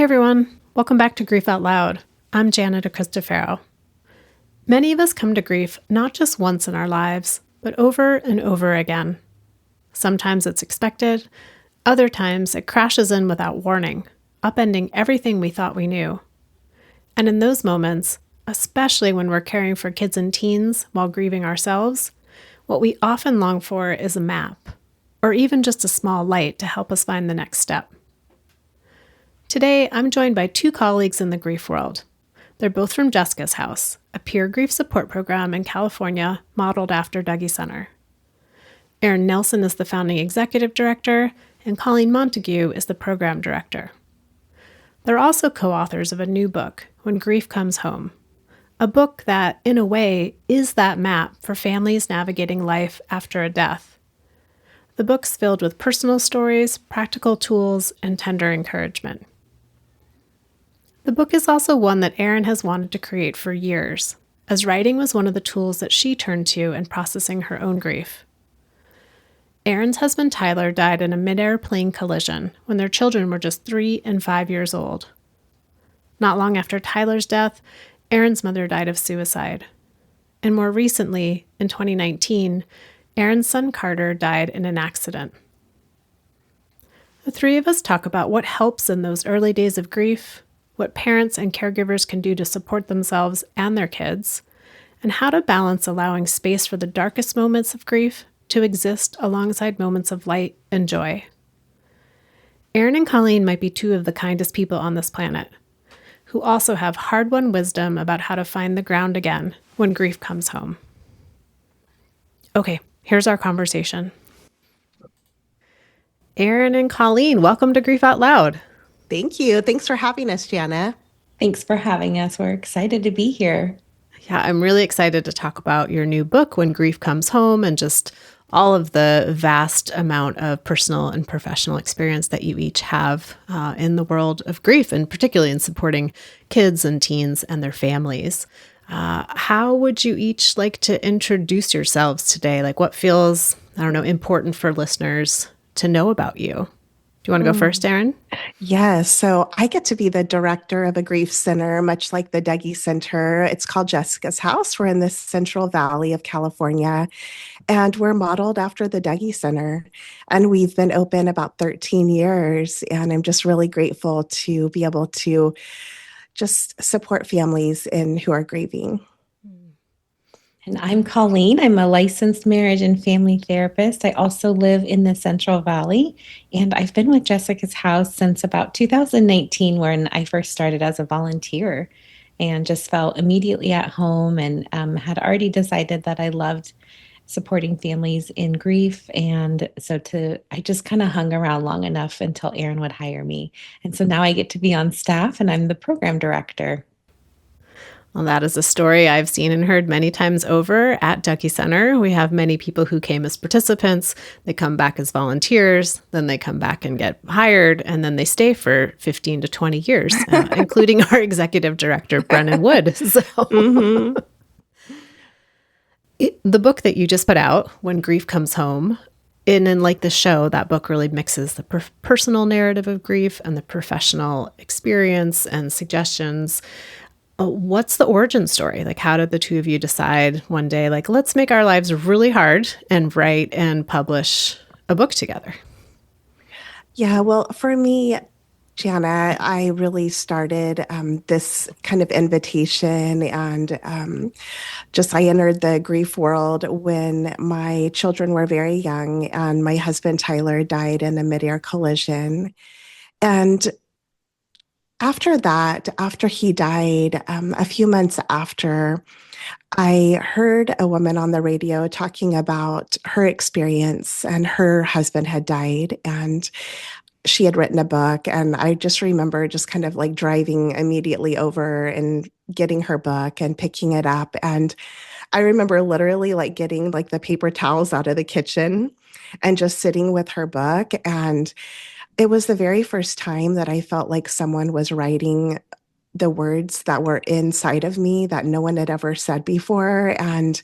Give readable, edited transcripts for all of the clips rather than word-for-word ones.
Hey everyone, welcome back to Grief Out Loud. I'm Janet Cristofaro. Many of us come to grief not just once in our lives, but over and over again. Sometimes it's expected, other times it crashes in without warning, upending everything we thought we knew. And in those moments, especially when we're caring for kids and teens while grieving ourselves, what we often long for is a map, or even just a small light to help us find the next step. Today, I'm joined by two colleagues in the grief world. They're both from Jessica's House, a peer grief support program in California modeled after Dougy Center. Erin Nelson is the founding executive director, and Colleen Montague is the program director. They're also co-authors of a new book, When Grief Comes Home, a book that, in a way, is that map for families navigating life after a death. The book's filled with personal stories, practical tools, and tender encouragement. The book is also one that Erin has wanted to create for years, as writing was one of the tools that she turned to in processing her own grief. Erin's husband Tyler died in a mid-air plane collision when their children were just 3 and 5 years old. Not long after Tyler's death, Erin's mother died of suicide. And more recently, in 2019, Erin's son Carter died in an accident. The three of us talk about what helps in those early days of grief, what parents and caregivers can do to support themselves and their kids, and how to balance allowing space for the darkest moments of grief to exist alongside moments of light and joy. Erin and Colleen might be two of the kindest people on this planet, who also have hard-won wisdom about how to find the ground again when grief comes home. Okay, here's our conversation. Erin and Colleen, welcome to Grief Out Loud. Thank you. Thanks for having us, Jana. Thanks for having us. We're excited to be here. Yeah, I'm really excited to talk about your new book, When Grief Comes Home, and just all of the vast amount of personal and professional experience that you each have in the world of grief, and particularly in supporting kids and teens and their families. How would you each like to introduce yourselves today? Like what feels, important for listeners to know about you? Do you want to go first, Erin? Yes. So I get to be the director of a grief center, much like the Dougy Center. It's called Jessica's House. We're in the Central Valley of California, and we're modeled after the Dougy Center. And we've been open about 13 years. And I'm just really grateful to be able to just support families who are grieving. And I'm Colleen. I'm a licensed marriage and family therapist. I also live in the Central Valley, and I've been with Jessica's House since about 2019 when I first started as a volunteer and just felt immediately at home and had already decided that I loved supporting families in grief. And so I just kind of hung around long enough until Erin would hire me. And so now I get to be on staff and I'm the program director. Well, that is a story I've seen and heard many times over at Dougy Center. We have many people who came as participants, they come back as volunteers, then they come back and get hired, and then they stay for 15 to 20 years, including our executive director, Brennan Wood. So, the book that you just put out, When Grief Comes Home, and like the show, that book really mixes the personal narrative of grief and the professional experience and suggestions. What's the origin story? Like, how did the two of you decide one day, like, let's make our lives really hard and write and publish a book together? Yeah, well, for me, Jana, I really started this kind of invitation and I entered the grief world when my children were very young and my husband, Tyler, died in a mid-air collision. And after he died, a few months after, I heard a woman on the radio talking about her experience, and her husband had died, and she had written a book. And I just remember just kind of like driving immediately over and getting her book and picking it up. And I remember literally like getting like the paper towels out of the kitchen and just sitting with her book. And it was the very first time that I felt like someone was writing the words that were inside of me that no one had ever said before. And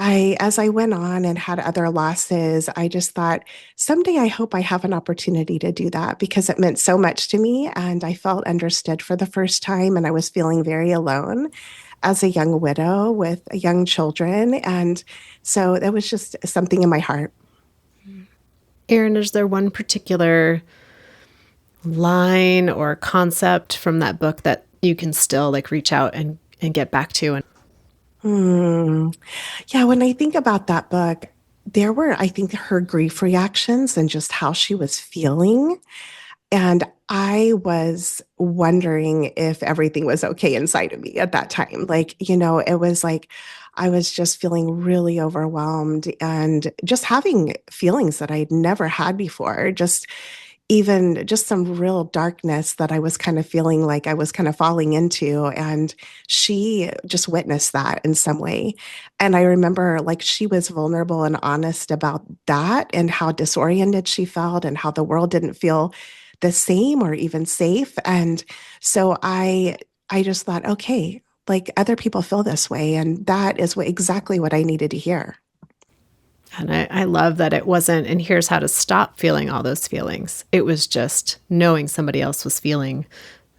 as I went on and had other losses, I just thought someday I hope I have an opportunity to do that because it meant so much to me. And I felt understood for the first time. And I was feeling very alone as a young widow with young children. And so that was just something in my heart. Erin, is there one particular line or concept from that book that you can still like reach out and get back to? Yeah, when I think about that book, there were, I think, her grief reactions and just how she was feeling. And I was wondering if everything was okay inside of me at that time. Like, it was like I was just feeling really overwhelmed and just having feelings that I'd never had before. Just even just some real darkness that I was kind of feeling like I was kind of falling into. And she just witnessed that in some way. And I remember like she was vulnerable and honest about that and how disoriented she felt and how the world didn't feel the same or even safe. And so I just thought, okay, like other people feel this way. And that is exactly what I needed to hear. And I love that it wasn't, and here's how to stop feeling all those feelings. It was just knowing somebody else was feeling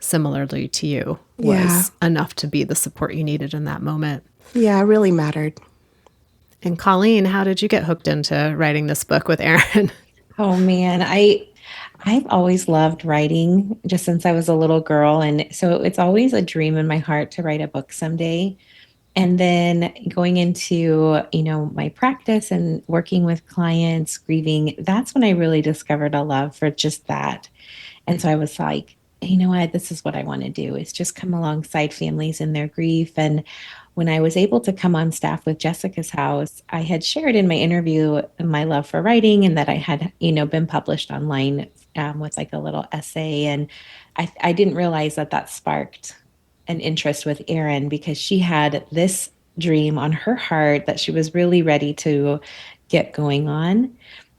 similarly to you was enough to be the support you needed in that moment. Yeah, it really mattered. And Colleen, how did you get hooked into writing this book with Erin? Oh man, I've always loved writing just since I was a little girl, and so it's always a dream in my heart to write a book someday. And then going into, my practice and working with clients, grieving, that's when I really discovered a love for just that. And so I was like, you know what, this is what I want to do is just come alongside families in their grief. And when I was able to come on staff with Jessica's House, I had shared in my interview my love for writing and that I had, been published online with like a little essay. And I didn't realize that sparked an interest with Erin because she had this dream on her heart that she was really ready to get going on.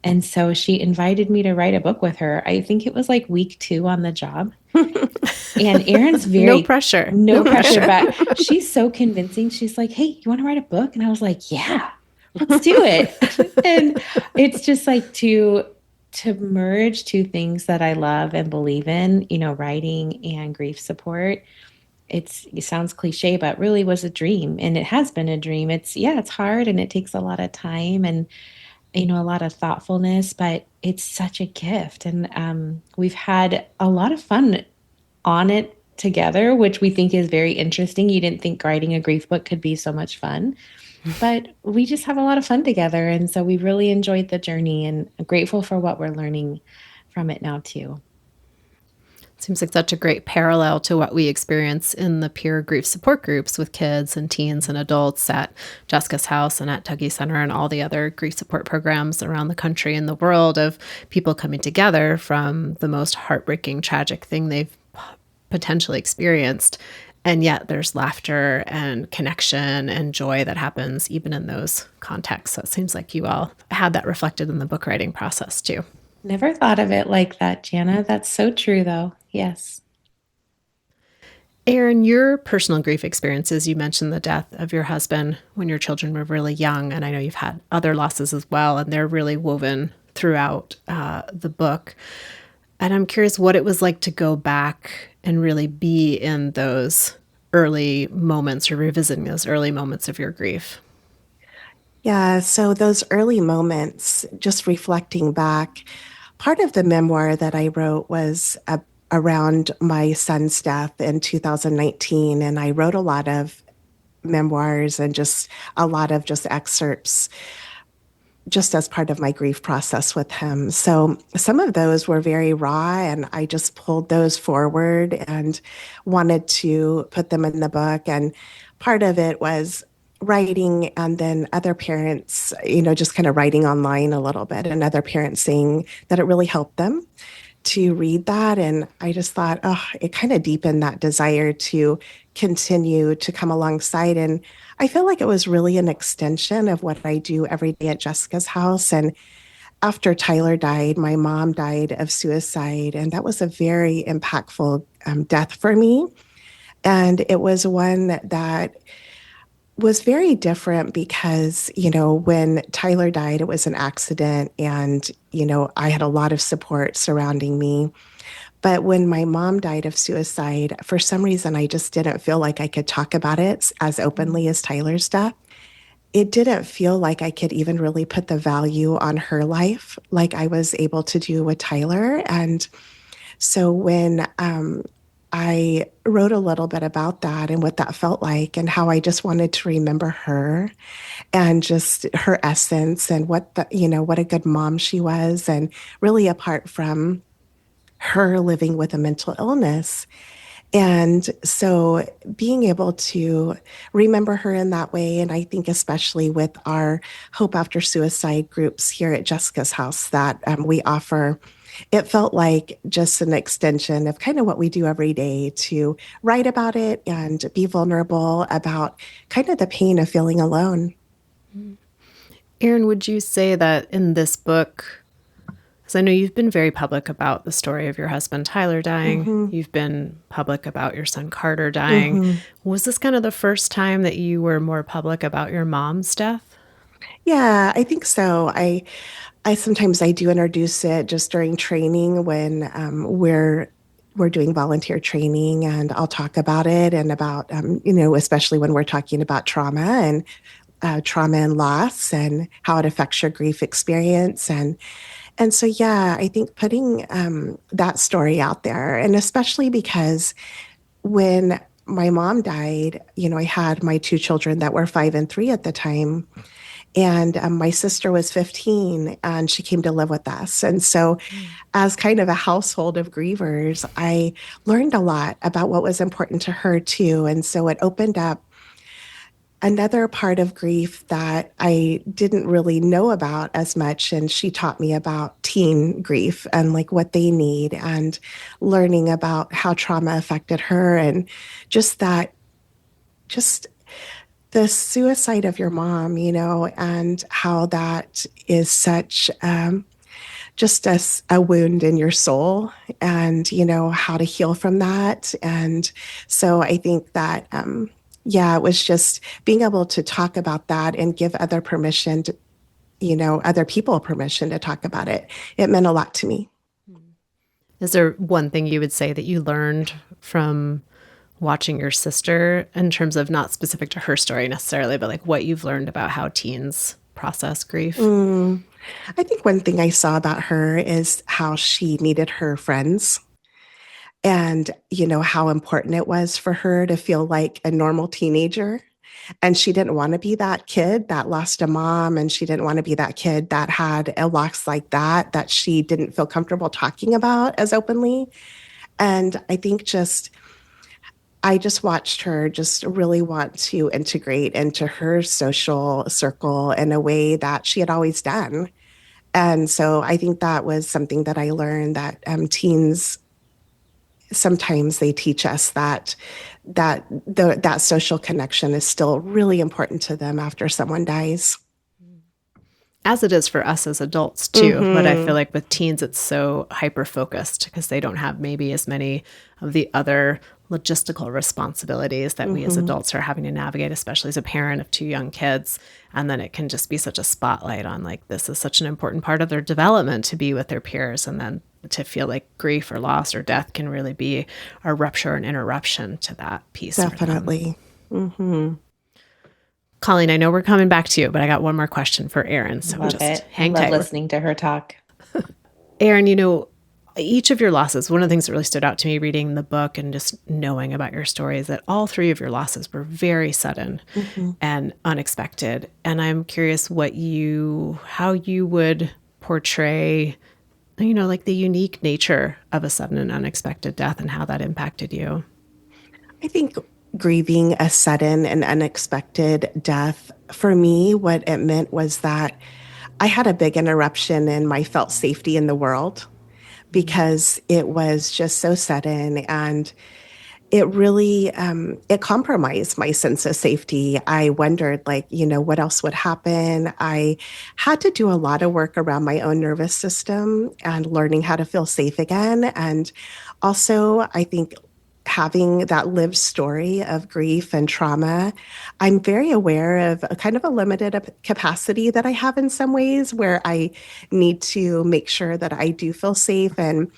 And so she invited me to write a book with her. I think it was like week 2 on the job. And Erin's No pressure. No pressure, but she's so convincing. She's like, hey, you want to write a book? And I was like, yeah, let's do it. And it's just like to merge two things that I love and believe in, writing and grief support. It sounds cliche, but really was a dream. And it has been a dream. It's hard and it takes a lot of time and, a lot of thoughtfulness, but it's such a gift. And we've had a lot of fun on it together, which we think is very interesting. You didn't think writing a grief book could be so much fun, but we just have a lot of fun together. And so we really enjoyed the journey and I'm grateful for what we're learning from it now too. Seems like such a great parallel to what we experience in the peer grief support groups with kids and teens and adults at Jessica's House and at Tuggy Center and all the other grief support programs around the country and the world of people coming together from the most heartbreaking, tragic thing they've potentially experienced. And yet there's laughter and connection and joy that happens even in those contexts. So it seems like you all had that reflected in the book writing process too. Never thought of it like that, Jana. That's so true, though. Yes. Erin, your personal grief experiences, you mentioned the death of your husband when your children were really young, and I know you've had other losses as well, and they're really woven throughout the book. And I'm curious what it was like to go back and really be in those early moments or revisiting those early moments of your grief. Yeah, so those early moments, just reflecting back, part of the memoir that I wrote was around my son's death in 2019. And I wrote a lot of memoirs and just a lot of just excerpts just as part of my grief process with him. So some of those were very raw, and I just pulled those forward and wanted to put them in the book. And part of it was writing, and then other parents, just kind of writing online a little bit, and other parents saying that it really helped them to read that. And I just thought, it kind of deepened that desire to continue to come alongside. And I feel like it was really an extension of what I do every day at Jessica's House. And after Tyler died, my mom died of suicide. And that was a very impactful death for me. And it was one that was very different because, when Tyler died, it was an accident and, I had a lot of support surrounding me. But when my mom died of suicide, for some reason, I just didn't feel like I could talk about it as openly as Tyler's death. It didn't feel like I could even really put the value on her life like I was able to do with Tyler. And so when I wrote a little bit about that and what that felt like and how I just wanted to remember her and just her essence and what a good mom she was. And really apart from her living with a mental illness. And so being able to remember her in that way, and I think especially with our Hope After Suicide groups here at Jessica's house that we offer, it felt like just an extension of kind of what we do every day to write about it and be vulnerable about kind of the pain of feeling alone. Erin, would you say that in this book, because I know you've been very public about the story of your husband Tyler dying, you've been public about your son Carter dying. Was this kind of the first time that you were more public about your mom's death? Yeah, I think so. I sometimes I do introduce it just during training when we're doing volunteer training, and I'll talk about it and about especially when we're talking about trauma and loss and how it affects your grief experience. And so, yeah, I think putting that story out there, and especially because when my mom died, I had my two children that were 5 and 3 at the time. And my sister was 15 and she came to live with us. And so, as kind of a household of grievers, I learned a lot about what was important to her, too. And so, it opened up another part of grief that I didn't really know about as much. And she taught me about teen grief and like what they need and learning about how trauma affected her and just that, just the suicide of your mom, and how that is such just a wound in your soul and, how to heal from that. And so I think that, yeah, it was just being able to talk about that and give other permission to, other people permission to talk about it. It meant a lot to me. Is there one thing you would say that you learned from watching your sister in terms of not specific to her story necessarily, but like what you've learned about how teens process grief? I think one thing I saw about her is how she needed her friends and, how important it was for her to feel like a normal teenager. And she didn't want to be that kid that lost a mom. And she didn't want to be that kid that had a loss like that she didn't feel comfortable talking about as openly. And I think I just watched her just really want to integrate into her social circle in a way that she had always done. And so I think that was something that I learned that teens sometimes they teach us that social connection is still really important to them after someone dies. As it is for us as adults too. But I feel like with teens, it's so hyper-focused because they don't have maybe as many of the other logistical responsibilities that we as adults are having to navigate, especially as a parent of two young kids. And then it can just be such a spotlight on like, this is such an important part of their development to be with their peers. And then to feel like grief or loss or death can really be a rupture and interruption to that piece. Definitely. Colleen, I know we're coming back to you, but I got one more question for Erin. So Love just it. hang I love tight. listening to her talk. Erin, each of your losses, one of the things that really stood out to me reading the book and just knowing about your story is that all three of your losses were very sudden and unexpected. And I'm curious how you would portray, like the unique nature of a sudden and unexpected death and how that impacted you. I think grieving a sudden and unexpected death, for me, what it meant was that I had a big interruption in my felt safety in the world because it was just so sudden and it really it compromised my sense of safety. I wondered what else would happen. I had to do a lot of work around my own nervous system and learning how to feel safe again. And also I think having that lived story of grief and trauma, I'm very aware of a kind of a limited capacity that I have in some ways where I need to make sure that I do feel safe. And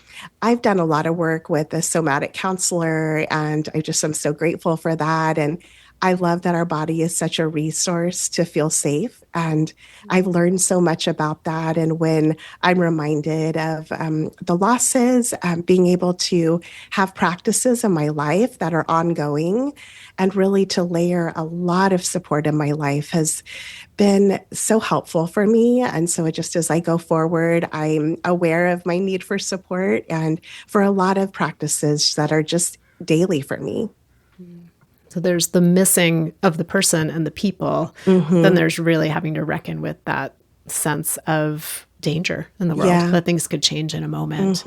I've done a lot of work with a somatic counselor, and I just am so grateful for that. And I love that our body is such a resource to feel safe. And I've learned so much about that. And when I'm reminded of the losses, being able to have practices in my life that are ongoing and really to layer a lot of support in my life has been so helpful for me. And so just as I go forward, I'm aware of my need for support and for a lot of practices that are just daily for me. So there's the missing of the person and the people. Then there's really having to reckon with that sense of danger in the world, that things could change in a moment.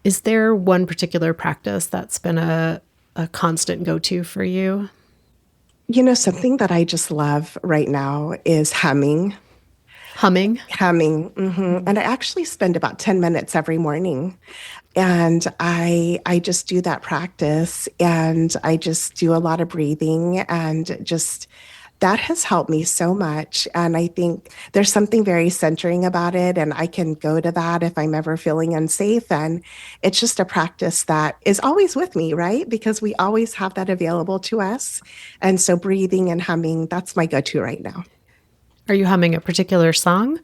Is there one particular practice that's been a constant go-to for you? Something that I just love right now is humming. Humming? Humming. And I actually spend about 10 minutes every morning. And I just do that practice, and I just do a lot of breathing, and just that has helped me so much. And I think there's something very centering about it. And I can go to that if I'm ever feeling unsafe. And it's just a practice that is always with me, right? Because we always have that available to us. And so breathing and humming, that's my go-to right now. Are you humming a particular song?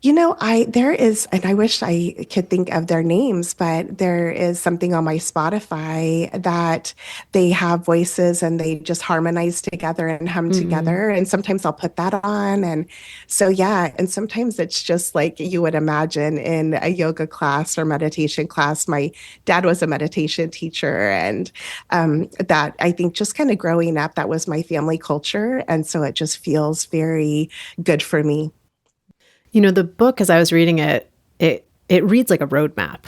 There is, and I wish I could think of their names, but there is something on my Spotify that they have voices and they just harmonize together and hum together. And sometimes I'll put that on. And so, yeah. And sometimes it's just like you would imagine in a yoga class or meditation class. My dad was a meditation teacher, and that I think just kind of growing up, that was my family culture. And so it just feels very good for me. The book, as I was reading it, it reads like a roadmap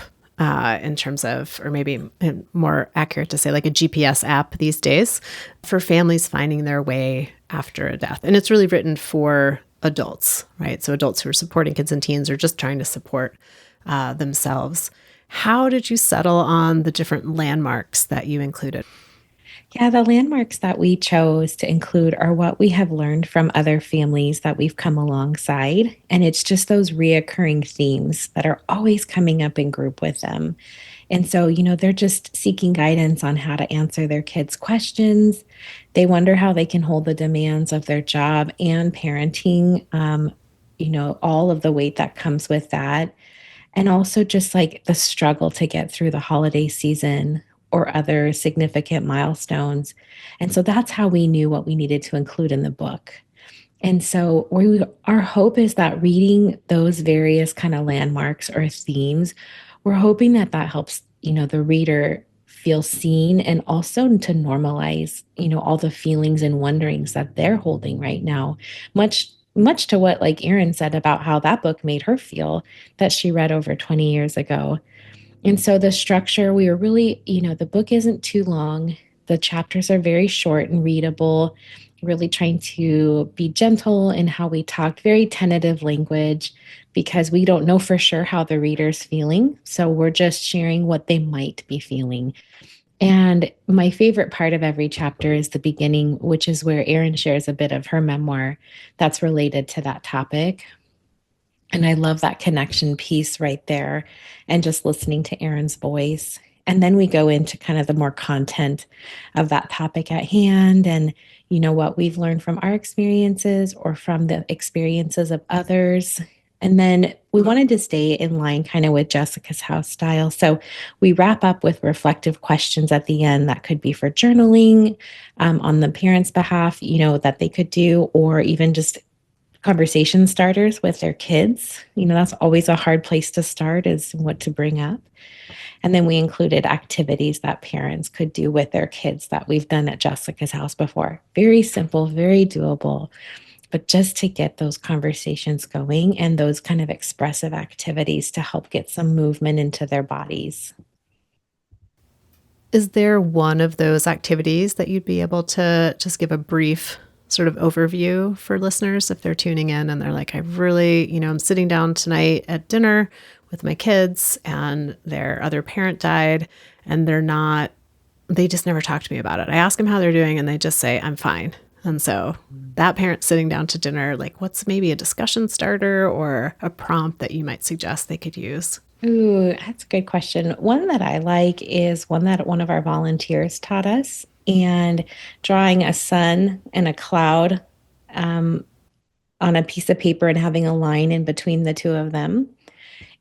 in terms of, or maybe more accurate to say, like a GPS app these days for families finding their way after a death. And it's really written for adults, right? So adults who are supporting kids and teens or just trying to support themselves. How did you settle on the different landmarks that you included? Yeah, the landmarks that we chose to include are what we have learned from other families that we've come alongside. And it's just those reoccurring themes that are always coming up in group with them. And so, they're just seeking guidance on how to answer their kids' questions. They wonder how they can hold the demands of their job and parenting, all of the weight that comes with that. And also just like the struggle to get through the holiday season or other significant milestones. And so that's how we knew what we needed to include in the book. And so our hope is that reading those various kind of landmarks or themes, we're hoping that helps, the reader feel seen and also to normalize, all the feelings and wonderings that they're holding right now. Much to what like Erin said about how that book made her feel that she read over 20 years ago. And so the structure, we were really, the book isn't too long. The chapters are very short and readable, really trying to be gentle in how we talked, very tentative language, because we don't know for sure how the reader's feeling. So we're just sharing what they might be feeling. And my favorite part of every chapter is the beginning, which is where Erin shares a bit of her memoir that's related to that topic. And I love that connection piece right there and just listening to Erin's voice. And then we go into kind of the more content of that topic at hand and, what we've learned from our experiences or from the experiences of others. And then we wanted to stay in line kind of with Jessica's house style. So we wrap up with reflective questions at the end that could be for journaling on the parents' behalf, that they could do, or even just conversation starters with their kids. That's always a hard place to start, is what to bring up. And then we included activities that parents could do with their kids that we've done at Jessica's house before. Very simple, very doable, but just to get those conversations going and those kind of expressive activities to help get some movement into their bodies. Is there one of those activities that you'd be able to just give a brief sort of overview for listeners if they're tuning in and they're like, I really, I'm sitting down tonight at dinner with my kids and their other parent died and they're not they just never talk to me about it. I ask them how they're doing and they just say, I'm fine. And so that parent sitting down to dinner, like what's maybe a discussion starter or a prompt that you might suggest they could use? Ooh, that's a good question. One that I like is one that one of our volunteers taught us, and drawing a sun and a cloud um, on a piece of paper and having a line in between the two of them,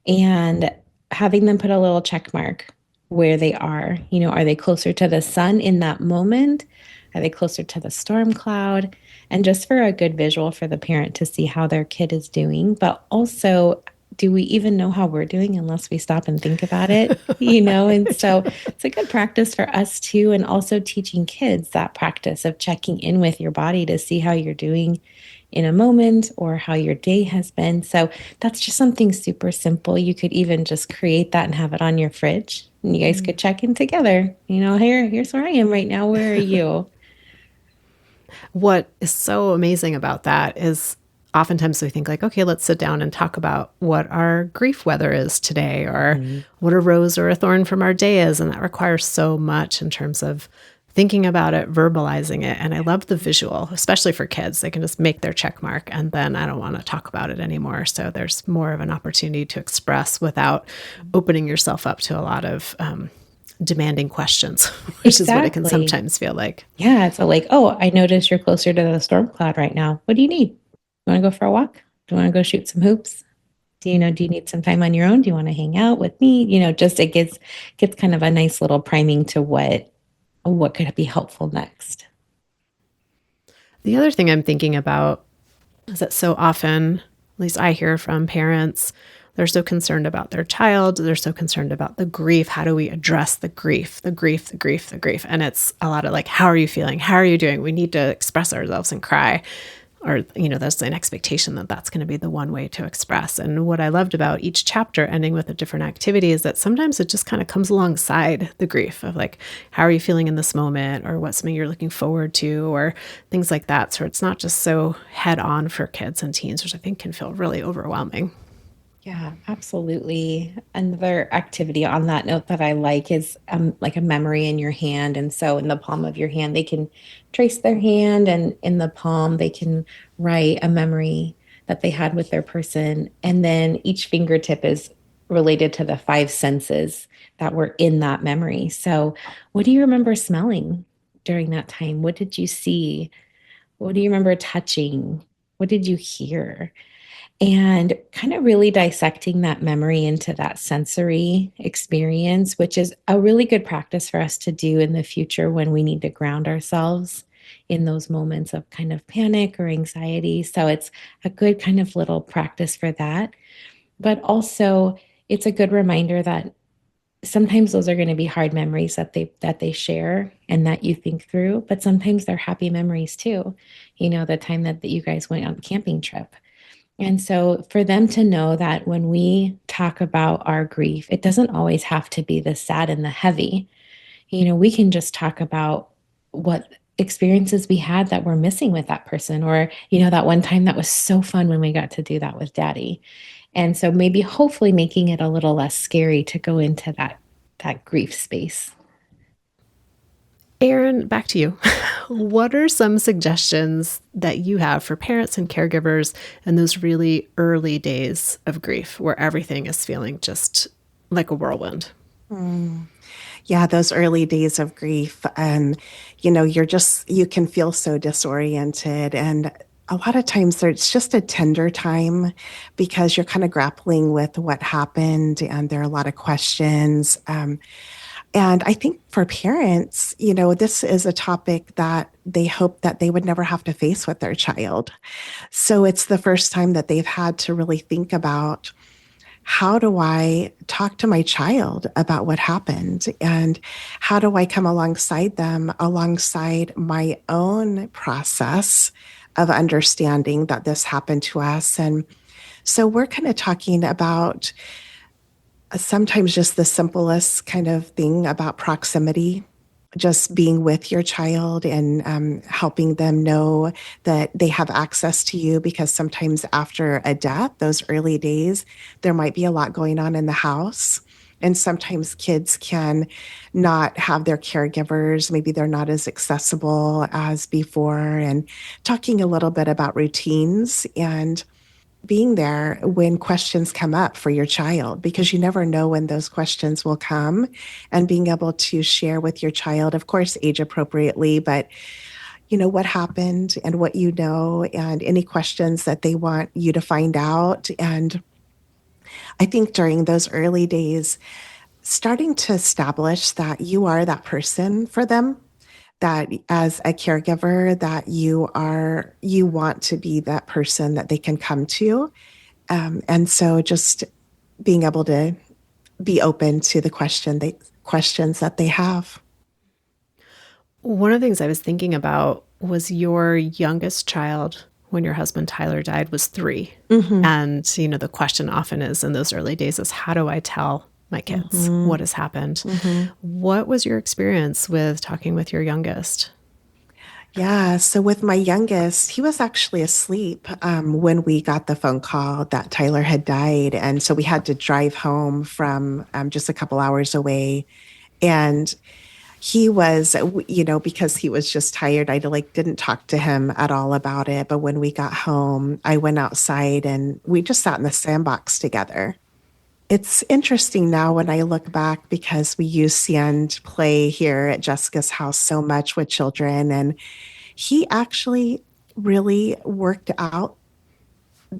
and having them put a little check mark where they are. Are they closer to the sun in that moment? Are they closer to the storm cloud? And just for a good visual for the parent to see how their kid is doing, but also, do we even know how we're doing unless we stop and think about it? And so it's a good practice for us too. And also teaching kids that practice of checking in with your body to see how you're doing in a moment or how your day has been. So that's just something super simple. You could even just create that and have it on your fridge. And you guys could check in together. Here's where I am right now. Where are you? What is so amazing about that is oftentimes we think like, okay, let's sit down and talk about what our grief weather is today or what a rose or a thorn from our day is. And that requires so much in terms of thinking about it, verbalizing it. And I love the visual, especially for kids. They can just make their check mark and then I don't want to talk about it anymore. So there's more of an opportunity to express without opening yourself up to a lot of demanding questions, which is what it can sometimes feel like. Yeah. So like, oh, I noticed you're closer to the storm cloud right now. What do you need? You want to go for a walk? Do you want to go shoot some hoops? Do you need some time on your own? Do you want to hang out with me? Just it gets kind of a nice little priming to what could be helpful next. The other thing I'm thinking about is that so often, at least I hear from parents, they're so concerned about their child. They're so concerned about the grief. How do we address the grief, the grief, the grief, the grief? And it's a lot of like, how are you feeling? How are you doing? We need to express ourselves and cry. Or, there's an expectation that that's going to be the one way to express. And what I loved about each chapter ending with a different activity is that sometimes it just kind of comes alongside the grief of like, how are you feeling in this moment? Or what's something you're looking forward to? Or things like that. So it's not just so head on for kids and teens, which I think can feel really overwhelming. Yeah, absolutely. Another activity on that note that I like is like a memory in your hand. And so in the palm of your hand, they can trace their hand, and in the palm, they can write a memory that they had with their person. And then each fingertip is related to the five senses that were in that memory. So, what do you remember smelling during that time? What did you see? What do you remember touching? What did you hear? And kind of really dissecting that memory into that sensory experience, which is a really good practice for us to do in the future when we need to ground ourselves in those moments of kind of panic or anxiety. So it's a good kind of little practice for that. But also, it's a good reminder that sometimes those are going to be hard memories that they share and that you think through, but sometimes they're happy memories too. The time that you guys went on the camping trip. And so for them to know that when we talk about our grief, it doesn't always have to be the sad and the heavy. We can just talk about what experiences we had that we're missing with that person, or, that one time that was so fun when we got to do that with daddy. And so maybe hopefully making it a little less scary to go into that grief space. Erin, back to you. What are some suggestions that you have for parents and caregivers in those really early days of grief where everything is feeling just like a whirlwind? Yeah, those early days of grief, you can feel so disoriented. And a lot of times it's just a tender time because you're kind of grappling with what happened and there are a lot of questions. And I think for parents, this is a topic that they hope that they would never have to face with their child. So it's the first time that they've had to really think about, how do I talk to my child about what happened? And how do I come alongside them, alongside my own process of understanding that this happened to us? And so we're kind of talking about sometimes just the simplest kind of thing about proximity, just being with your child and helping them know that they have access to you, because sometimes after a death, those early days, there might be a lot going on in the house. And sometimes kids can not have their caregivers. Maybe they're not as accessible as before. And talking a little bit about routines and being there when questions come up for your child, because you never know when those questions will come, and being able to share with your child, of course, age appropriately, but what happened and what and any questions that they want you to find out. And I think during those early days, starting to establish that you are that person for them, that as a caregiver, that you want to be that person that they can come to. And so just being able to be open to the questions that they have. One of the things I was thinking about was your youngest child when your husband Tyler died was 3. Mm-hmm. And, the question often is in those early days is, how do I tell my kids what has happened? What was your experience with talking with your youngest? Yeah, so with my youngest, he was actually asleep when we got the phone call that Tyler had died. And so we had to drive home from just a couple hours away. And he was, because he was just tired, I didn't talk to him at all about it. But when we got home, I went outside and we just sat in the sandbox together. It's interesting now when I look back, because we use sand play here at Jessica's house so much with children. And he actually really worked out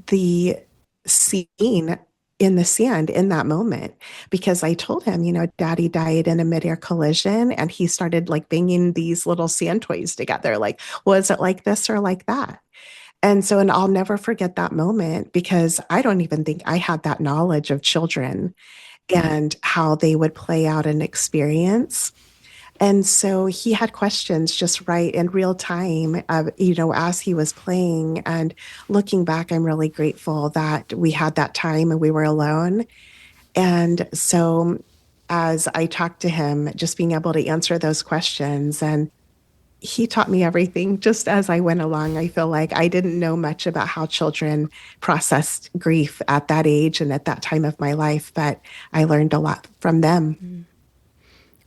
the scene in the sand in that moment, because I told him, Daddy died in a midair collision, and he started banging these little sand toys together. Like, was it like this or like that? And I'll never forget that moment, because I don't even think I had that knowledge of children and how they would play out an experience. And so he had questions just right in real time, as he was playing. And looking back, I'm really grateful that we had that time and we were alone. And so as I talked to him, just being able to answer those questions, and he taught me everything just as I went along. I feel like I didn't know much about how children processed grief at that age and at that time of my life, but I learned a lot from them.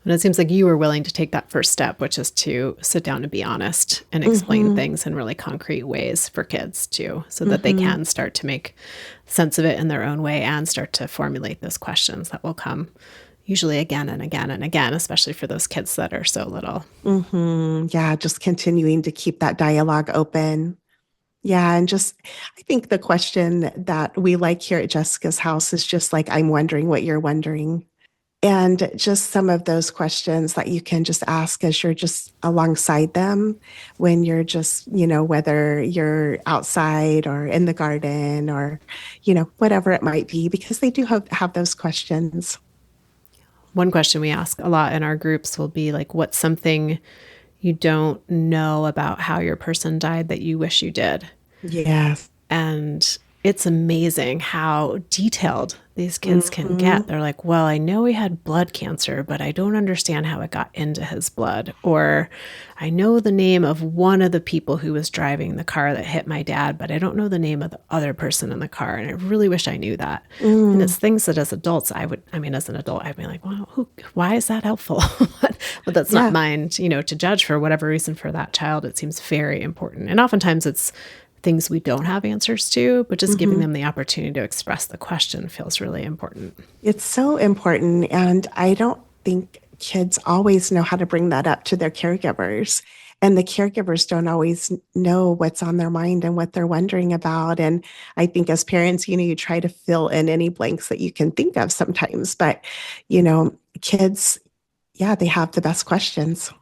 And it seems like you were willing to take that first step, which is to sit down and be honest and explain things in really concrete ways for kids too, so that they can start to make sense of it in their own way and start to formulate those questions that will come usually again and again and again, especially for those kids that are so little. Yeah, just continuing to keep that dialogue open. Yeah, and I think the question that we like here at Jessica's house is just like, I'm wondering what you're wondering. And just some of those questions that you can just ask as you're just alongside them, when you're just, whether you're outside or in the garden or, whatever it might be, because they do have those questions. One question we ask a lot in our groups will be like, what's something you don't know about how your person died that you wish you did? Yes. And it's amazing how detailed these kids can get. They're like, well, I know he had blood cancer, but I don't understand how it got into his blood. Or I know the name of one of the people who was driving the car that hit my dad, but I don't know the name of the other person in the car. And I really wish I knew that. And it's things that as adults, as an adult, I'd be like, well, why is that helpful? But that's not mine, to judge. For whatever reason for that child, it seems very important. And oftentimes it's things we don't have answers to, but just giving them the opportunity to express the question feels really important. It's so important. And I don't think kids always know how to bring that up to their caregivers. And the caregivers don't always know what's on their mind and what they're wondering about. And I think as parents, you try to fill in any blanks that you can think of sometimes. But, kids, they have the best questions.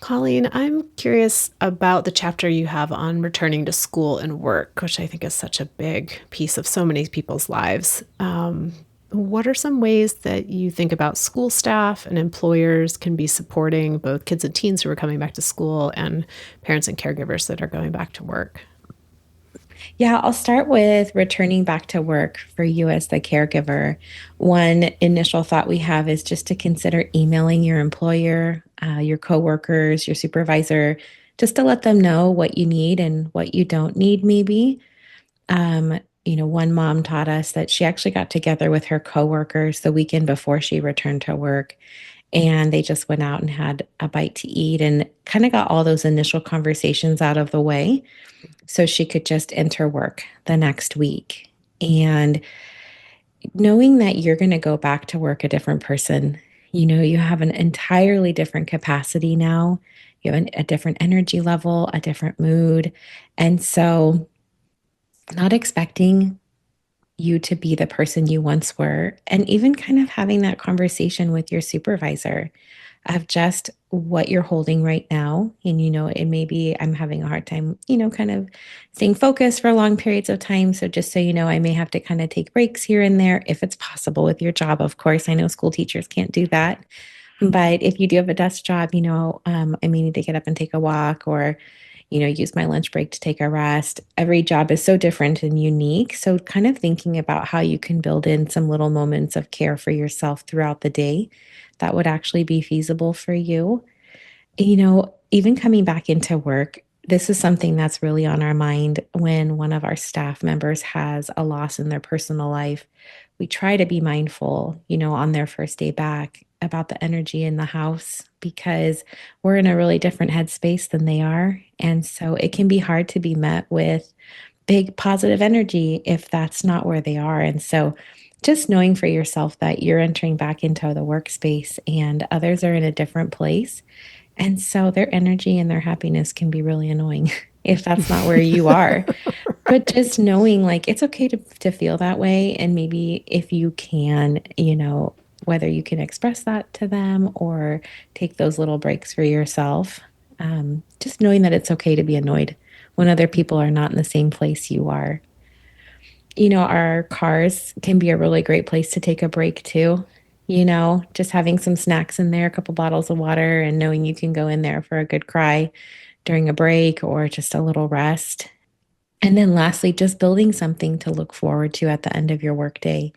Colleen, I'm curious about the chapter you have on returning to school and work, which I think is such a big piece of so many people's lives. What are some ways that you think about school staff and employers can be supporting both kids and teens who are coming back to school and parents and caregivers that are going back to work? Yeah, I'll start with returning back to work for you as the caregiver. One initial thought we have is just to consider emailing your employer, your coworkers, your supervisor, just to let them know what you need and what you don't need, maybe. one mom taught us that she actually got together with her coworkers the weekend before she returned to work. And they just went out and had a bite to eat and kind of got all those initial conversations out of the way so she could just enter work the next week. And knowing that you're going to go back to work a different person, you have an entirely different capacity now. You have a different energy level, a different mood. And so, not expecting you to be the person you once were, and even kind of having that conversation with your supervisor of just what you're holding right now. And, it may be I'm having a hard time, kind of staying focused for long periods of time. So just so you know, I may have to kind of take breaks here and there if it's possible with your job. Of course, I know school teachers can't do that. But if you do have a desk job, I may need to get up and take a walk or, use my lunch break to take a rest. Every job is so different and unique. So, kind of thinking about how you can build in some little moments of care for yourself throughout the day that would actually be feasible for you. Even coming back into work, this is something that's really on our mind when one of our staff members has a loss in their personal life. We try to be mindful, on their first day back about the energy in the house because we're in a really different headspace than they are. And so it can be hard to be met with big positive energy if that's not where they are. And so just knowing for yourself that you're entering back into the workspace and others are in a different place. And so their energy and their happiness can be really annoying if that's not where you are. But just knowing like it's okay to feel that way. And maybe if you can, whether you can express that to them or take those little breaks for yourself, just knowing that it's okay to be annoyed when other people are not in the same place you are. Our cars can be a really great place to take a break too. Just having some snacks in there, a couple bottles of water, and knowing you can go in there for a good cry during a break or just a little rest. And then lastly, just building something to look forward to at the end of your workday.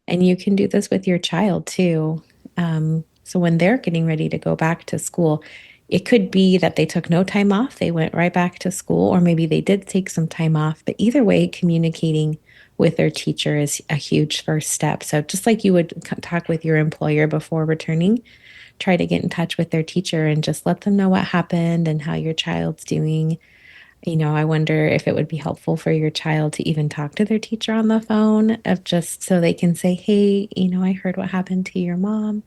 And you can do this with your child too. So when they're getting ready to go back to school, it could be that they took no time off, they went right back to school, or maybe they did take some time off. But either way, communicating with their teacher is a huge first step. So just like you would talk with your employer before returning, try to get in touch with their teacher and just let them know what happened and how your child's doing. I wonder if it would be helpful for your child to even talk to their teacher on the phone of just so they can say, hey, I heard what happened to your mom.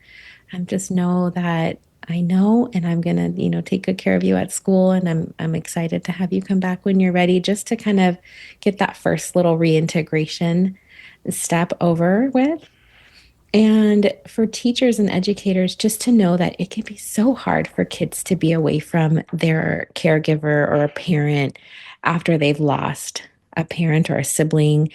And just know that I know and I'm going to, take good care of you at school and I'm excited to have you come back when you're ready just to kind of get that first little reintegration step over with. And for teachers and educators, just to know that it can be so hard for kids to be away from their caregiver or a parent after they've lost a parent or a sibling.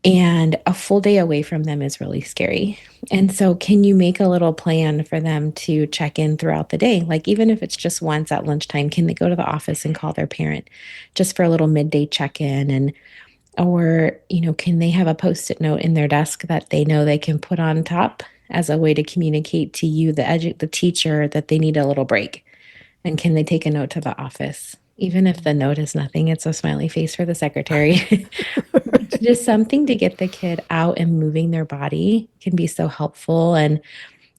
And a full day away from them is really scary. And so, can you make a little plan for them to check in throughout the day? Like, even if it's just once at lunchtime, can they go to the office and call their parent just for a little midday check in? And or, can they have a post-it note in their desk that they know they can put on top as a way to communicate to you, the teacher, that they need a little break? And can they take a note to the office? Even if the note is nothing, it's a smiley face for the secretary. Just something to get the kid out and moving their body can be so helpful. And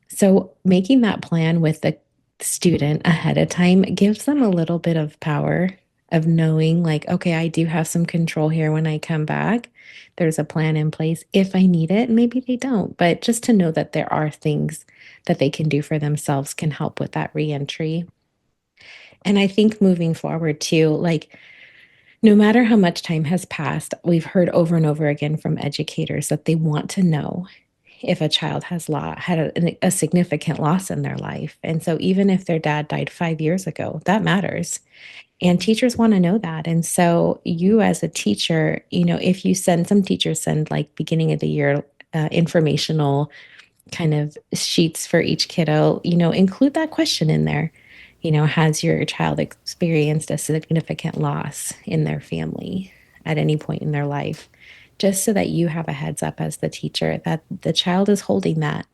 so making that plan with the student ahead of time gives them a little bit of power of knowing, like, okay, I do have some control here when I come back. There's a plan in place if I need it. Maybe they don't, but just to know that there are things that they can do for themselves can help with that reentry. And I think moving forward too, like, no matter how much time has passed, we've heard over and over again from educators that they want to know if a child has had a significant loss in their life. And so even if their dad died 5 years ago, that matters. And teachers want to know that. And so you as a teacher, if you some teachers send like beginning of the year informational kind of sheets for each kiddo, include that question in there. Has your child experienced a significant loss in their family at any point in their life? Just so that you have a heads up as the teacher that the child is holding that.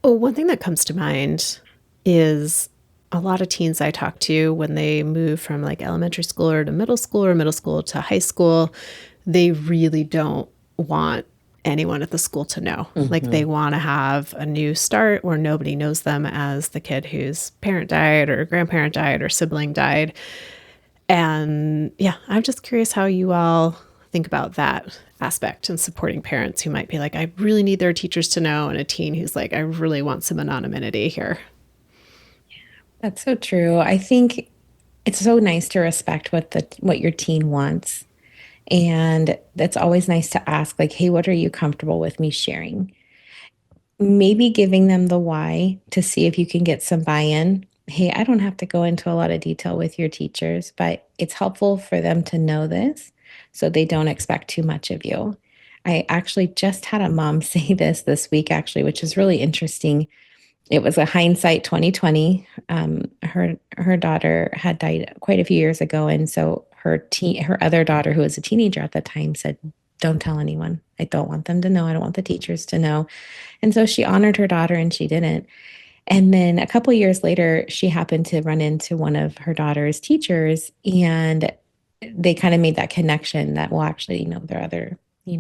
Oh, one thing that comes to mind is a lot of teens I talk to, when they move from like elementary school or to middle school or middle school to high school, they really don't want anyone at the school to know. Like they want to have a new start where nobody knows them as the kid whose parent died or grandparent died or sibling died. And yeah, I'm just curious how you all think about that aspect and supporting parents who might be like, I really need their teachers to know, and a teen who's like, I really want some anonymity here. That's so true. I think it's so nice to respect what your teen wants. And it's always nice to ask, like, hey, what are you comfortable with me sharing? Maybe giving them the why to see if you can get some buy-in. Hey, I don't have to go into a lot of detail with your teachers, but it's helpful for them to know this so they don't expect too much of you. I actually just had a mom say this week, actually, which is really interesting. It was a hindsight 2020. Her daughter had died quite a few years ago, and so her other daughter, who was a teenager at the time, said, "Don't tell anyone. I don't want them to know. I don't want the teachers to know." And so she honored her daughter, and she didn't. And then a couple years later, she happened to run into one of her daughter's teachers, and they kind of made that connection that, well, actually, their other,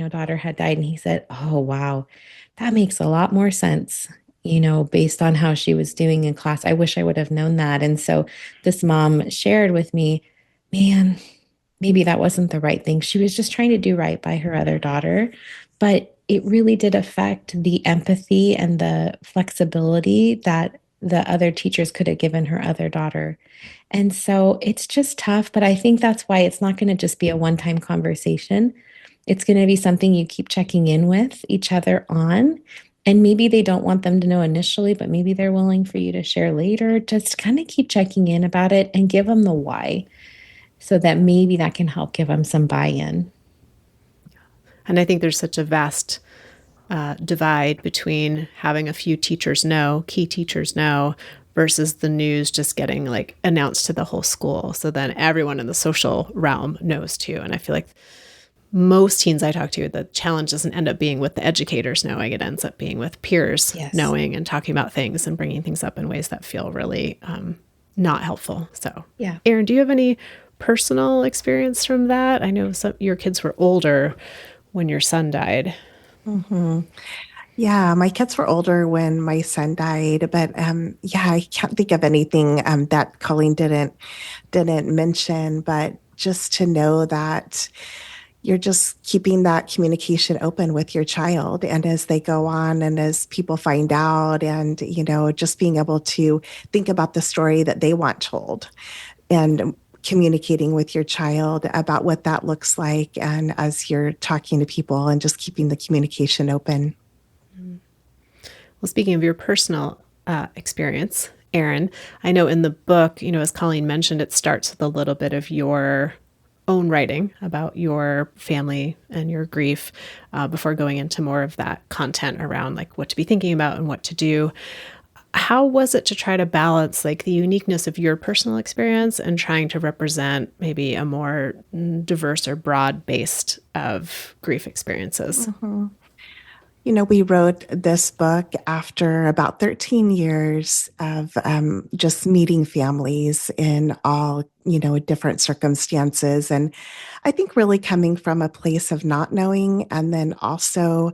daughter had died. And he said, "Oh, wow, that makes a lot more sense, based on how she was doing in class. I wish I would have known that." And so this mom shared with me, man, maybe that wasn't the right thing. She was just trying to do right by her other daughter, but it really did affect the empathy and the flexibility that the other teachers could have given her other daughter. And so it's just tough, but I think that's why it's not going to just be a one-time conversation. It's going to be something you keep checking in with each other on. And maybe they don't want them to know initially, but maybe they're willing for you to share later. Just kind of keep checking in about it and give them the why, so that maybe that can help give them some buy-in. And I think there's such a vast divide between having a few teachers know, key teachers know, versus the news just getting like announced to the whole school. So then everyone in the social realm knows too. And I feel like most teens I talk to, the challenge doesn't end up being with the educators knowing. It ends up being with peers knowing and talking about things and bringing things up in ways that feel really not helpful. So, yeah. Erin, do you have any personal experience from that? I know your kids were older when your son died. Mm-hmm. Yeah, my kids were older when my son died, but yeah, I can't think of anything that Colleen didn't mention. But just to know that you're just keeping that communication open with your child, and as they go on, and as people find out, and just being able to think about the story that they want told, and communicating with your child about what that looks like, and as you're talking to people, and just keeping the communication open. Well, speaking of your personal experience, Erin, I know in the book, as Colleen mentioned, it starts with a little bit of your own writing about your family and your grief before going into more of that content around like what to be thinking about and what to do. How was it to try to balance like the uniqueness of your personal experience and trying to represent maybe a more diverse or broad based of grief experiences? Mm-hmm. We wrote this book after about 13 years of just meeting families in all, different circumstances. And I think really coming from a place of not knowing, and then also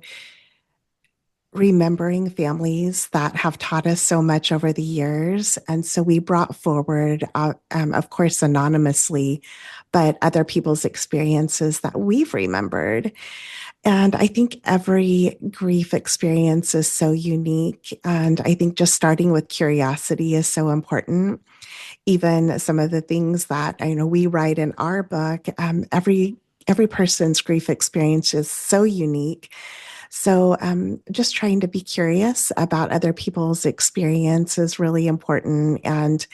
remembering families that have taught us so much over the years. And so we brought forward, of course, anonymously, but other people's experiences that we've remembered. And I think every grief experience is so unique. And I think just starting with curiosity is so important. Even some of the things that I know we write in our book, every person's grief experience is so unique. So just trying to be curious about other people's experience is really important. And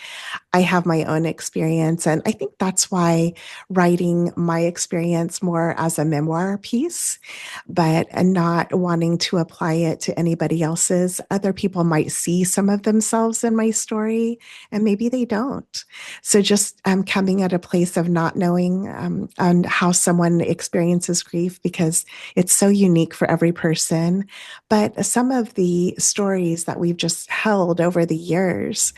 I have my own experience. And I think that's why writing my experience more as a memoir piece, but not wanting to apply it to anybody else's. Other people might see some of themselves in my story, and maybe they don't. So just coming at a place of not knowing on how someone experiences grief, because it's so unique for every person. But some of the stories that we've just held over the years,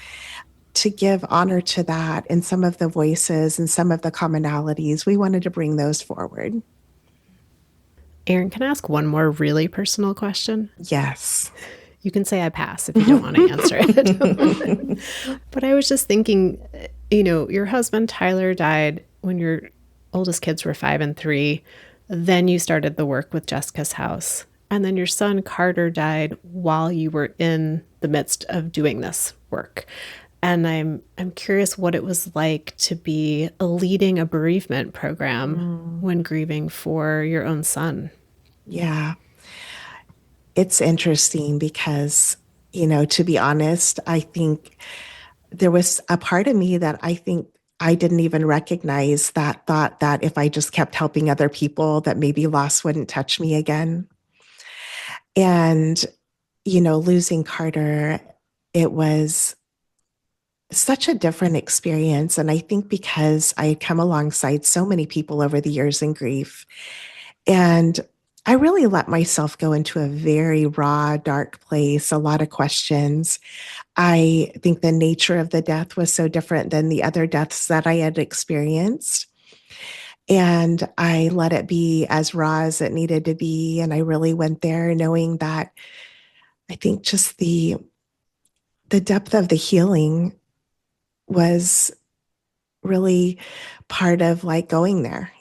to give honor to that and some of the voices and some of the commonalities, we wanted to bring those forward. Erin, can I ask one more really personal question? Yes. You can say I pass if you don't want to answer it. But I was just thinking, your husband, Tyler, died when your oldest kids were 5 and 3. Then you started the work with Jessica's House. And then your son, Carter, died while you were in the midst of doing this work. And I'm curious what it was like to be leading a bereavement program when grieving for your own son. Yeah. It's interesting because, to be honest, I think there was a part of me that I think I didn't even recognize that thought that if I just kept helping other people, that maybe loss wouldn't touch me again. And, losing Carter, it was such a different experience. And I think because I had come alongside so many people over the years in grief, and I really let myself go into a very raw, dark place, a lot of questions. I think the nature of the death was so different than the other deaths that I had experienced. And I let it be as raw as it needed to be. And I really went there knowing that I think just the depth of the healing was really part of like going there,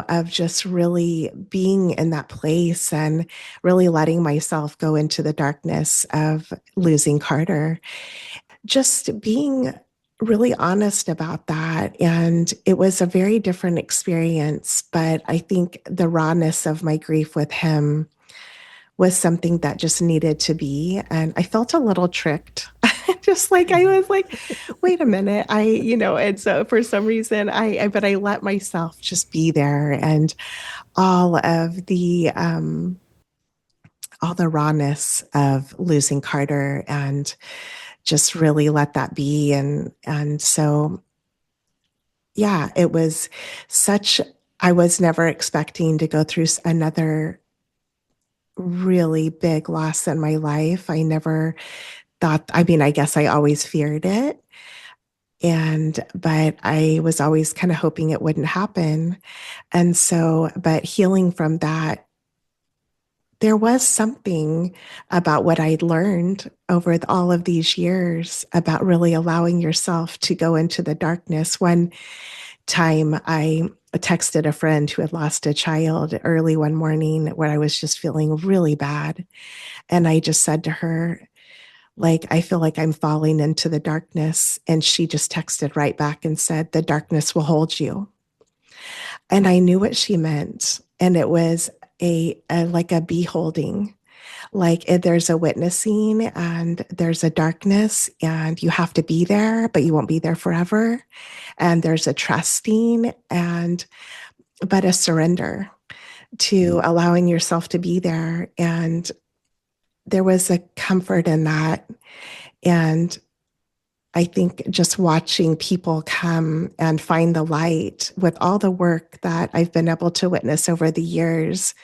of just really being in that place and really letting myself go into the darkness of losing Carter. Just being really honest about that. And it was a very different experience, but I think the rawness of my grief with him was something that just needed to be. And I felt a little tricked. Just like I was like, wait a minute. And so for some reason but I let myself just be there, and all the rawness of losing Carter, and just really let that be. And so, yeah, it was I was never expecting to go through another really big loss in my life. I never thought, I guess I always feared it. But I was always kind of hoping it wouldn't happen. And so, but healing from that, there was something about what I'd learned over all of these years about really allowing yourself to go into the darkness. One time I texted a friend who had lost a child early one morning where I was just feeling really bad. And I just said to her, like, I feel like I'm falling into the darkness. And she just texted right back and said, the darkness will hold you. And I knew what she meant. And it was like a beholding, like there's a witnessing and there's a darkness and you have to be there, but you won't be there forever. And there's a trusting but a surrender to allowing yourself to be there. And there was a comfort in that. And I think just watching people come and find the light with all the work that I've been able to witness over the years,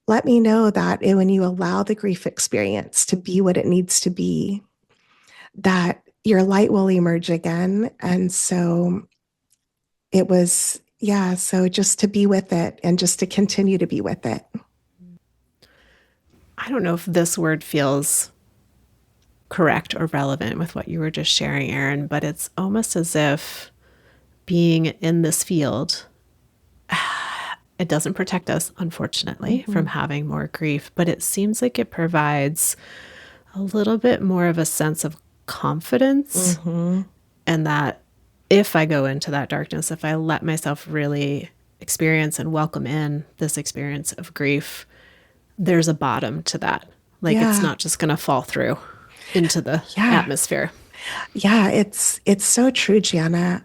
let me know that when you allow the grief experience to be what it needs to be, that your light will emerge again. And so it was, so just to be with it and just to continue to be with it. I don't know if this word feels correct or relevant with what you were just sharing, Erin, but it's almost as if being in this field, it doesn't protect us, unfortunately, from having more grief, but it seems like it provides a little bit more of a sense of confidence. And that if I go into that darkness, if I let myself really experience and welcome in this experience of grief, there's a bottom to that. Like it's not just going to fall through into the atmosphere. Yeah, it's so true, Gianna.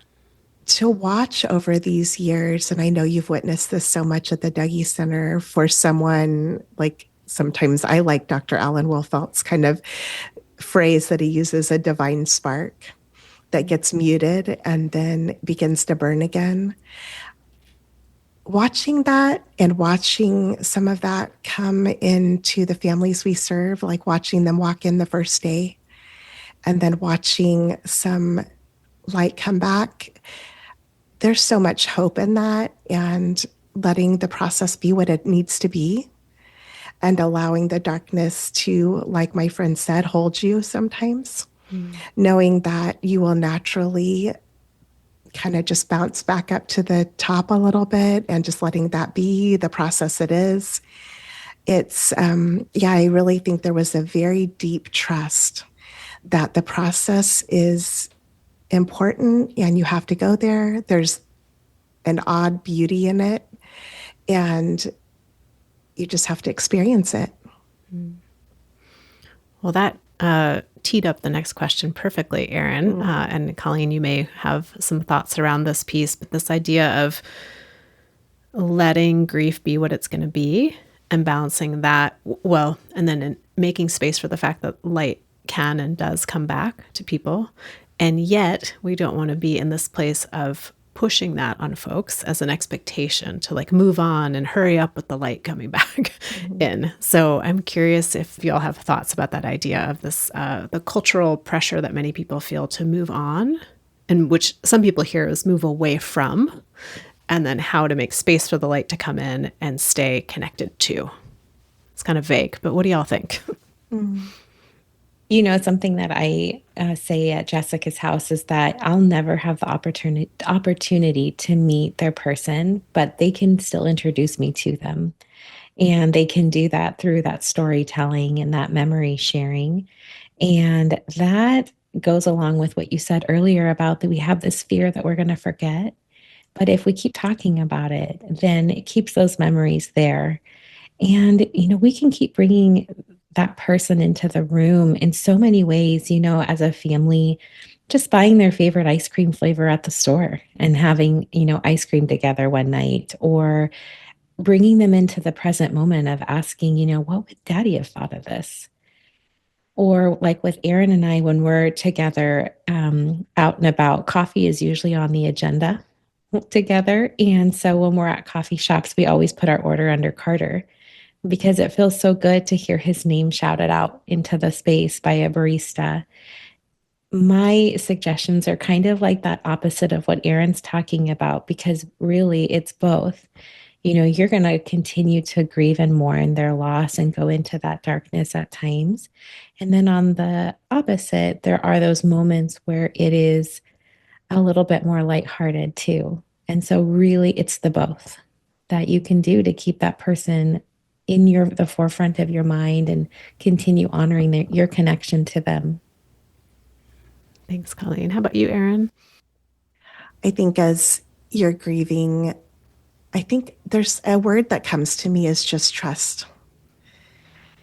To watch over these years, and I know you've witnessed this so much at the Dougie Center, for someone like, sometimes I like Dr. Alan Wolfelt's kind of phrase that he uses, a divine spark that gets muted and then begins to burn again. Watching that and watching some of that come into the families we serve, like watching them walk in the first day and then watching some light come back, there's so much hope in that, and letting the process be what it needs to be, and allowing the darkness to, like my friend said, hold you sometimes, knowing that you will naturally kind of just bounce back up to the top a little bit, and just letting that be the process it is. It's, yeah, I really think there was a very deep trust that the process is important and you have to go there. There's an odd beauty in it, and you just have to experience it. Well, that teed up the next question perfectly, Erin. And Colleen, you may have some thoughts around this piece, but this idea of letting grief be what it's going to be and balancing that, well, and then making space for the fact that light can and does come back to people. And yet we don't want to be in this place of pushing that on folks as an expectation to like move on and hurry up with the light coming back in. So I'm curious if you all have thoughts about that idea of this, the cultural pressure that many people feel to move on, and which some people hear is move away from, and then how to make space for the light to come in and stay connected to. It's kind of vague, but what do y'all think? You know, something that I say at Jessica's house is that I'll never have the opportunity to meet their person, but they can still introduce me to them. And they can do that through that storytelling and that memory sharing. And that goes along with what you said earlier about that we have this fear that we're going to forget. But if we keep talking about it, then it keeps those memories there. And, you know, we can keep bringing that person into the room in so many ways, you know, as a family, just buying their favorite ice cream flavor at the store and having, you know, ice cream together one night, or bringing them into the present moment of asking, you know, what would daddy have thought of this? Or like with Erin and I, when we're together out and about, coffee is usually on the agenda together. And so when we're at coffee shops, we always put our order under Carter because it feels so good to hear his name shouted out into the space by a barista. My suggestions are kind of like that opposite of what Erin's talking about, because really it's both. You know, you're going to continue to grieve and mourn their loss and go into that darkness at times. And then on the opposite, there are those moments where it is a little bit more lighthearted too. And so really it's the both that you can do to keep that person in the forefront of your mind and continue honoring your connection to them. Thanks, Colleen. How about you, Erin? I think as you're grieving, I think there's a word that comes to me is just trust.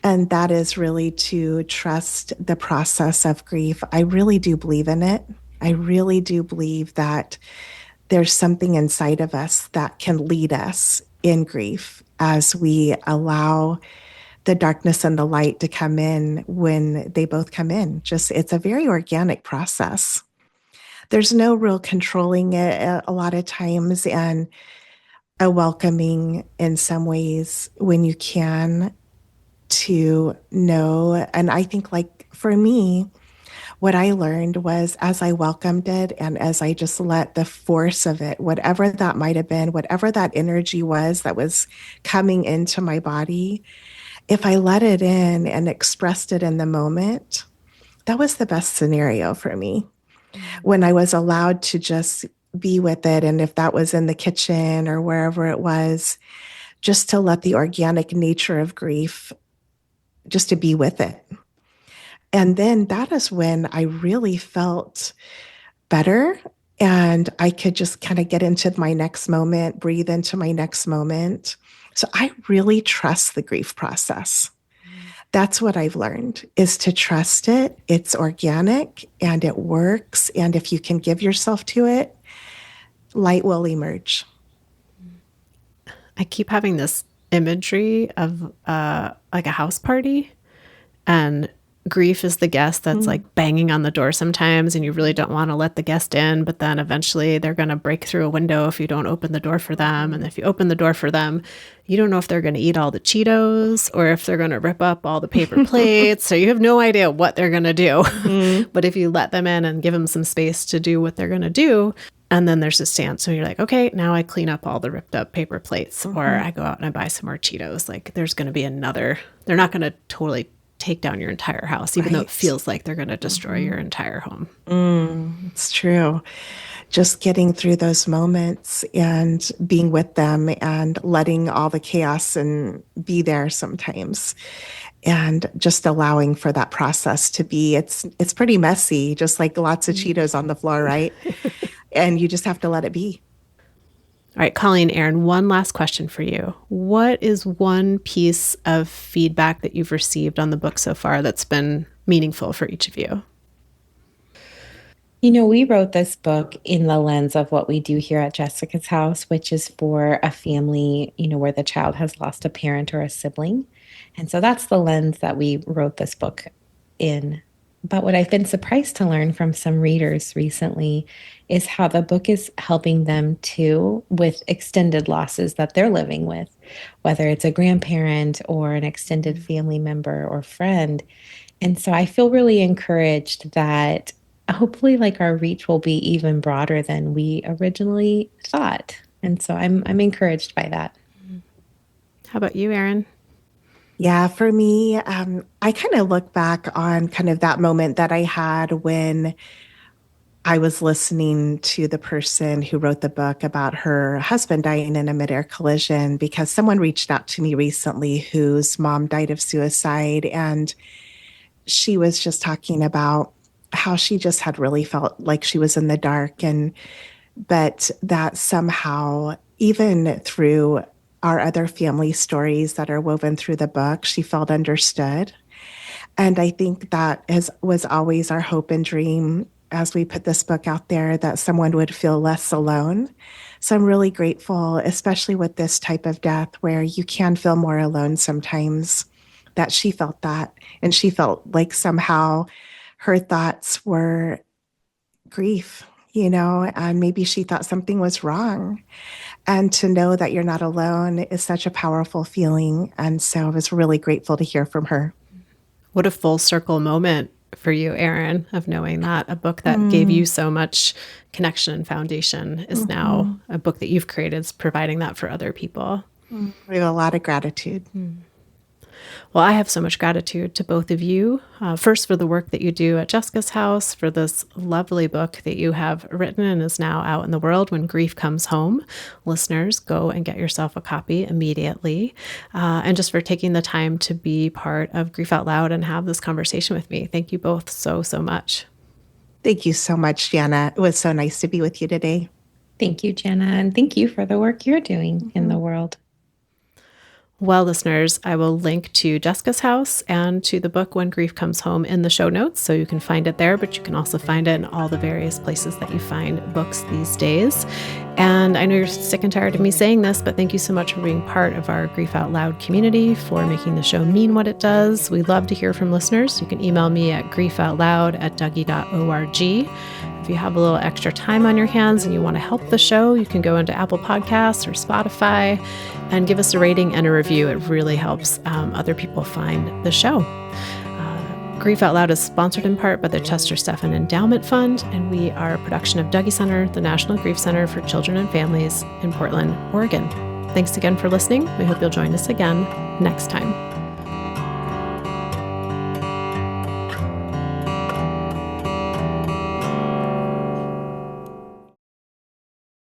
And that is really to trust the process of grief. I really do believe in it. I really do believe that there's something inside of us that can lead us in grief as we allow the darkness and the light to come in when they both come in. Just, it's a very organic process. There's no real controlling it a lot of times, and a welcoming in some ways when you can, to know. And I think, like, for me, what I learned was as I welcomed it and as I just let the force of it, whatever that might have been, whatever that energy was that was coming into my body, if I let it in and expressed it in the moment, that was the best scenario for me. When I was allowed to just be with it, and if that was in the kitchen or wherever it was, just to let the organic nature of grief, just to be with it. And then that is when I really felt better, and I could just kind of get into my next moment, breathe into my next moment. So I really trust the grief process. That's what I've learned, is to trust it. It's organic and it works. And if you can give yourself to it, light will emerge. I keep having this imagery of like a house party, and grief is the guest that's like banging on the door sometimes, and you really don't want to let the guest in, but then eventually they're going to break through a window if you don't open the door for them. And if you open the door for them, you don't know if they're going to eat all the Cheetos or if they're going to rip up all the paper plates. So you have no idea what they're going to do. But if you let them in and give them some space to do what they're going to do, and then there's a stand. So you're like, okay, now I clean up all the ripped up paper plates, or I go out and I buy some more Cheetos. Like there's going to be another, they're not going to totally take down your entire house, even though it feels like they're going to destroy your entire home. It's true. Just getting through those moments and being with them and letting all the chaos and be there sometimes, and just allowing for that process to be, it's pretty messy, just like lots of Cheetos on the floor, right? And you just have to let it be. All right, Colleen, Erin, one last question for you. What is one piece of feedback that you've received on the book so far that's been meaningful for each of you? You know, we wrote this book in the lens of what we do here at Jessica's house, which is for a family, you know, where the child has lost a parent or a sibling. And so that's the lens that we wrote this book in. But what I've been surprised to learn from some readers recently is how the book is helping them too with extended losses that they're living with, whether it's a grandparent or an extended family member or friend. And so I feel really encouraged that hopefully like our reach will be even broader than we originally thought. And so I'm encouraged by that. How about you, Erin? Yeah, for me, I kind of look back on kind of that moment that I had when I was listening to the person who wrote the book about her husband dying in a midair collision, because someone reached out to me recently whose mom died of suicide. And she was just talking about how she just had really felt like she was in the dark, but that somehow, even through our other family stories that are woven through the book, she felt understood. And I think that was always our hope and dream as we put this book out there, that someone would feel less alone. So I'm really grateful, especially with this type of death where you can feel more alone sometimes, that she felt that. And she felt like somehow her thoughts were grief, and maybe she thought something was wrong. And to know that you're not alone is such a powerful feeling. And so I was really grateful to hear from her. What a full circle moment for you, Erin, of knowing that a book that gave you so much connection and foundation is now a book that you've created, is providing that for other people. We have a lot of gratitude. Well, I have so much gratitude to both of you. First, for the work that you do at Jessica's house, for this lovely book that you have written and is now out in the world, When Grief Comes Home. Listeners, go and get yourself a copy immediately. And just for taking the time to be part of Grief Out Loud and have this conversation with me. Thank you both so, so much. Thank you so much, Jana. It was so nice to be with you today. Thank you, Jana. And thank you for the work you're doing in the world. Well, listeners, I will link to Jessica's house and to the book When Grief Comes Home in the show notes, so you can find it there, but you can also find it in all the various places that you find books these days. And I know you're sick and tired of me saying this, but thank you so much for being part of our Grief Out Loud community, for making the show mean what it does. We love to hear from listeners. You can email me at griefoutloud@dougie.org. If you have a little extra time on your hands and you want to help the show, you can go into Apple Podcasts or Spotify and give us a rating and a review. It really helps other people find the show. Grief Out Loud is sponsored in part by the Chester Stephan Endowment Fund, and we are a production of Dougie Center, the National Grief Center for Children and Families in Portland, Oregon. Thanks again for listening. We hope you'll join us again next time.